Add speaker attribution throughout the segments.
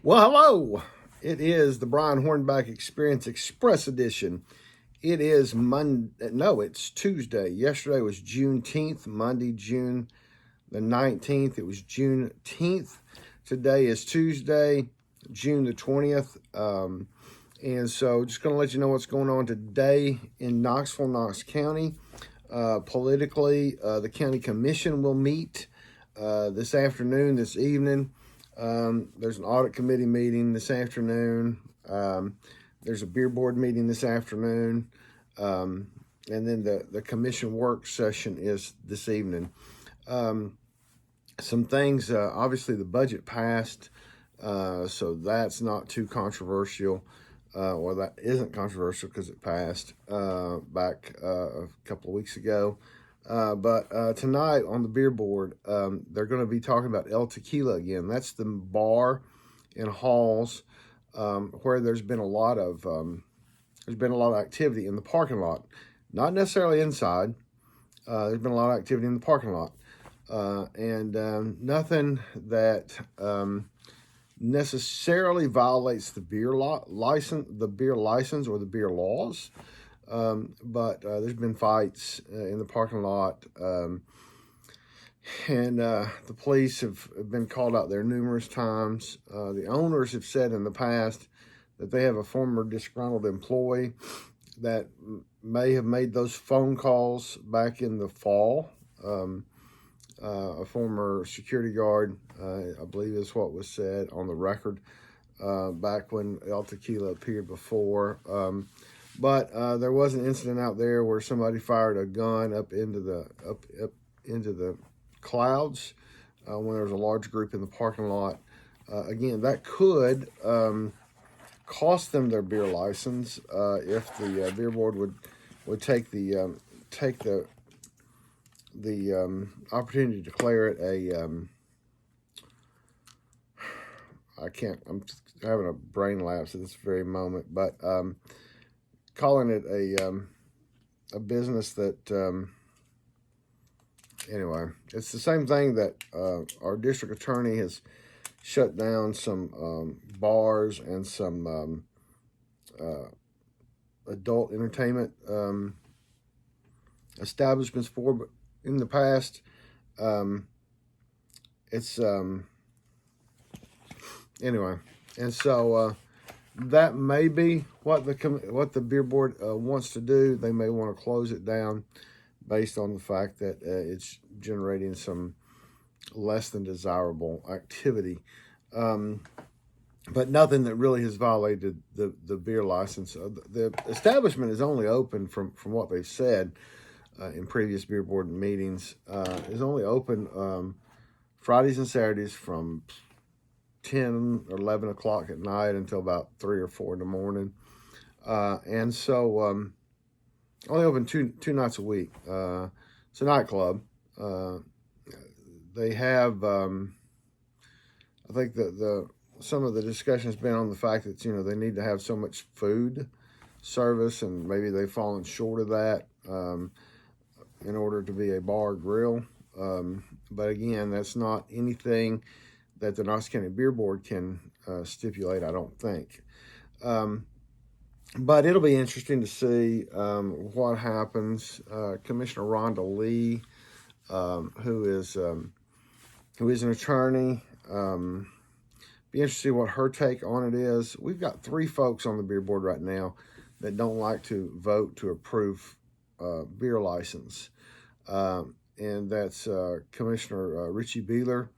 Speaker 1: Well, hello. It is the Brian Hornback Experience Express Edition. It is Monday. No, it's Tuesday. Yesterday was Juneteenth. Monday, June the 19th. It was Juneteenth. Today is Tuesday, June the 20th. And so just going to let you know what's going on today in Knoxville, Knox County. Politically, the county commission will meet this afternoon, this evening. There's an audit committee meeting this afternoon. There's a beer board meeting this afternoon. And then the commission work session is this evening. Some things, obviously the budget passed, so that's not too controversial. Well, that isn't controversial because it passed back a couple of weeks ago. But tonight on the beer board, they're going to be talking about El Tequila again. That's the bar in Halls where there's been a lot of activity in the parking lot, not necessarily inside. There's been a lot of activity in the parking lot, and nothing that necessarily violates the beer license or the beer laws. But there's been fights in the parking lot, and the police have been called out there numerous times. The owners have said in the past that they have a former disgruntled employee that may have made those phone calls back in the fall. A former security guard, I believe is what was said on the record back when El Tequila appeared before. But there was an incident out there where somebody fired a gun up into the clouds when there was a large group in the parking lot. Again, that could cost them their beer license if the beer board would take the opportunity to declare it a. I'm having a brain lapse at this very moment, but calling it a business that anyway, it's the same thing that our district attorney has shut down some bars and some adult entertainment establishments for, but in the past it's anyway, and so that may be what the beer board wants to do. They may want to close it down based on the fact that it's generating some less than desirable activity, but nothing that really has violated the beer license. The establishment is only open, from what they've said in previous beer board meetings, is only open Fridays and Saturdays from 10 or 11 o'clock at night until about 3 or 4 in the morning. And so only open two nights a week. It's a nightclub. They have, I think some of the discussion has been on the fact that, they need to have so much food service, and maybe they've fallen short of that in order to be a bar grill. But again, that's not anything that the Knox County Beer Board can stipulate, I don't think. But it'll be interesting to see what happens. Commissioner Rhonda Lee, who is an attorney, be interested to see what her take on it is. We've got 3 folks on the beer board right now that don't like to vote to approve beer license. And that's Commissioner Richie Beeler,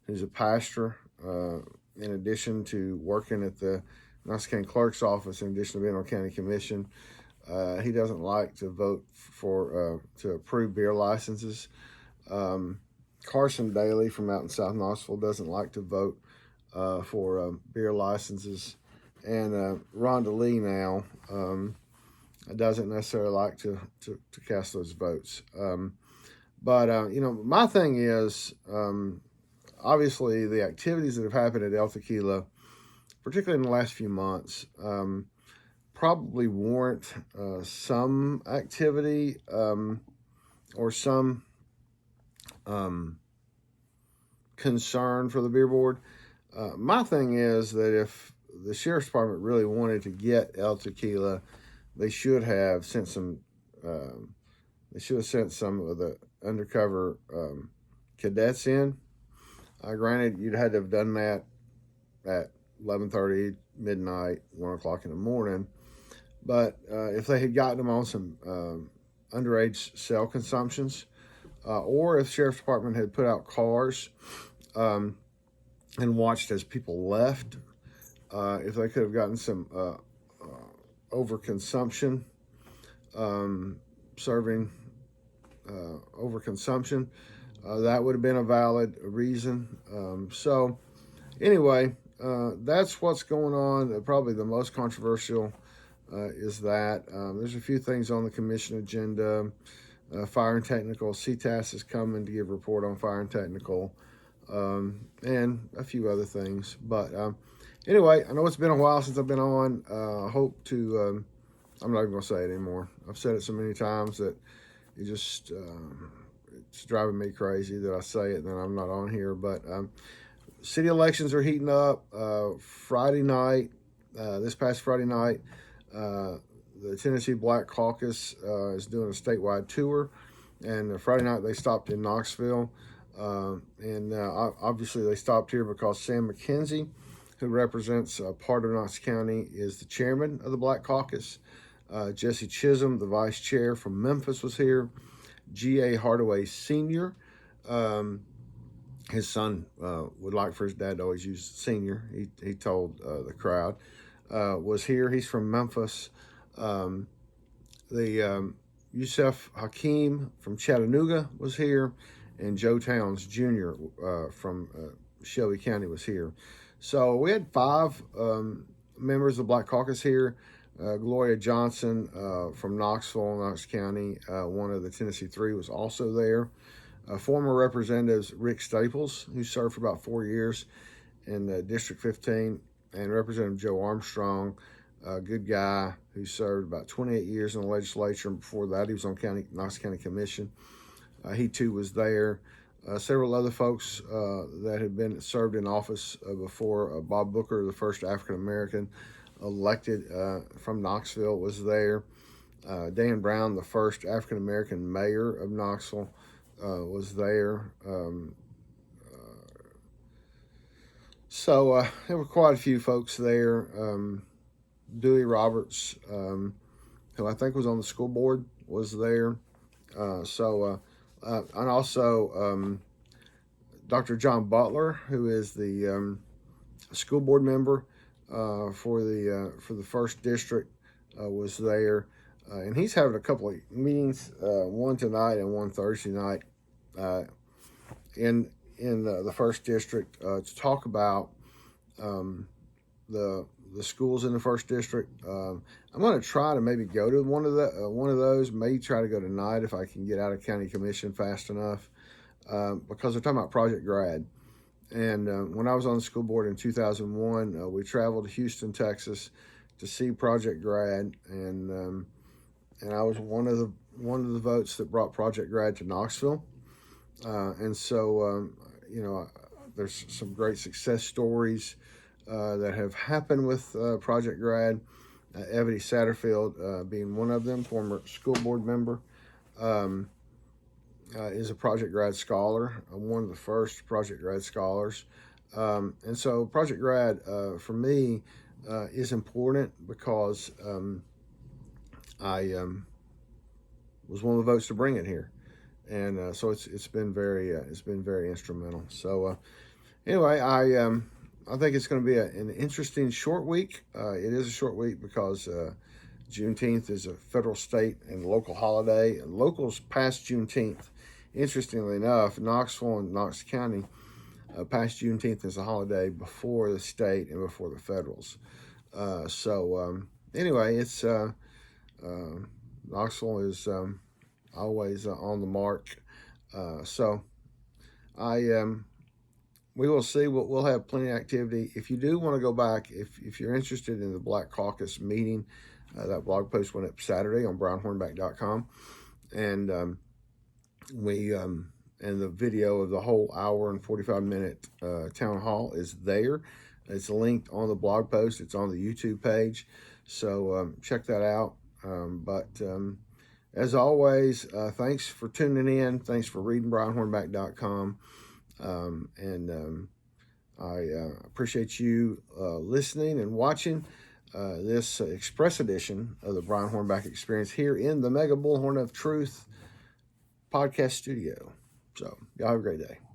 Speaker 1: who's a pastor, in addition to working at the Knox County Clerk's office, in addition to being on County Commission. He doesn't like to vote to approve beer licenses. Carson Daly from out in South Knoxville doesn't like to vote for beer licenses. And Rhonda Lee now doesn't necessarily like to cast those votes. But my thing is, obviously, the activities that have happened at El Tequila, particularly in the last few months, probably warrant some activity or some concern for the beer board. My thing is that if the sheriff's department really wanted to get El Tequila, they should have sent some. They should have sent some of the undercover cadets in. Granted, you'd had to have done that at 11:30, midnight, 1 o'clock in the morning. But if they had gotten them on some underage cell consumptions, or if the sheriff's department had put out cars and watched as people left, if they could have gotten some overconsumption, serving overconsumption, that would have been a valid reason. So anyway, that's what's going on. Probably the most controversial is that. There's a few things on the commission agenda. Fire and technical, CTAS is coming to give a report on fire and technical, and a few other things. But anyway, I know it's been a while since I've been on. I hope to, I'm not even going to say it anymore. I've said it so many times that it just, it's driving me crazy that I say it and then I'm not on here. But city elections are heating up. Friday night, this past Friday night, the Tennessee Black Caucus is doing a statewide tour, and Friday night they stopped in Knoxville, and obviously they stopped here because Sam McKenzie, who represents part of Knox County, is the chairman of the Black Caucus. Jesse Chisholm, the vice chair from Memphis, was here. G.A. Hardaway Sr., his son would like for his dad to always use senior, he told the crowd, was here. He's from Memphis. Yusef Hakeem from Chattanooga was here, and Joe Towns Jr. From Shelby County was here. So we had 5 members of the Black Caucus here. Gloria Johnson from Knoxville, Knox County, one of the Tennessee 3, was also there. Former Representatives Rick Staples, who served for about 4 years in District 15, and Representative Joe Armstrong, a good guy who served about 28 years in the legislature, and before that he was on Knox County Commission. He too was there. Several other folks that had been served in office before. Bob Booker, the first African American elected from Knoxville, was there. Dan Brown, the first African American mayor of Knoxville, was there. So there were quite a few folks there. Dewey Roberts, who I think was on the school board, was there. And also Dr. John Butler, who is the school board member for the first district, was there. And he's having a couple of meetings, one tonight and one Thursday night, in the first district, to talk about the schools in the first district. I'm going to try to maybe go to one of those. Maybe try to go tonight if I can get out of county commission fast enough, because they're talking about Project Grad. And when I was on the school board in 2001, we traveled to Houston, Texas, to see Project Grad, and I was one of the votes that brought Project Grad to Knoxville. And so there's some great success stories that have happened with Project Grad. Evity Satterfield being one of them, former school board member, is a Project Grad scholar, one of the first Project Grad scholars. And so Project Grad, for me, is important because I was one of the votes to bring it here. And so it's been very instrumental. So anyway, I think it's going to be an interesting short week. It is a short week because Juneteenth is a federal, state, and local holiday. And locals passed Juneteenth. Interestingly enough, Knoxville and Knox County passed Juneteenth as a holiday before the state and before the federals. Anyway, it's Knoxville is always on the mark. We will see. We'll have plenty of activity. If you do want to go back, if you're interested in the Black Caucus meeting, that blog post went up Saturday on brianhornback.com, and and the video of the whole hour and 45-minute town hall is there. It's linked on the blog post. It's on the YouTube page. So check that out. As always, thanks for tuning in. Thanks for reading brianhornback.com. I appreciate you listening and watching this express edition of the Brian Hornback Experience here in the Mega Bullhorn of Truth podcast studio. So y'all have a great day.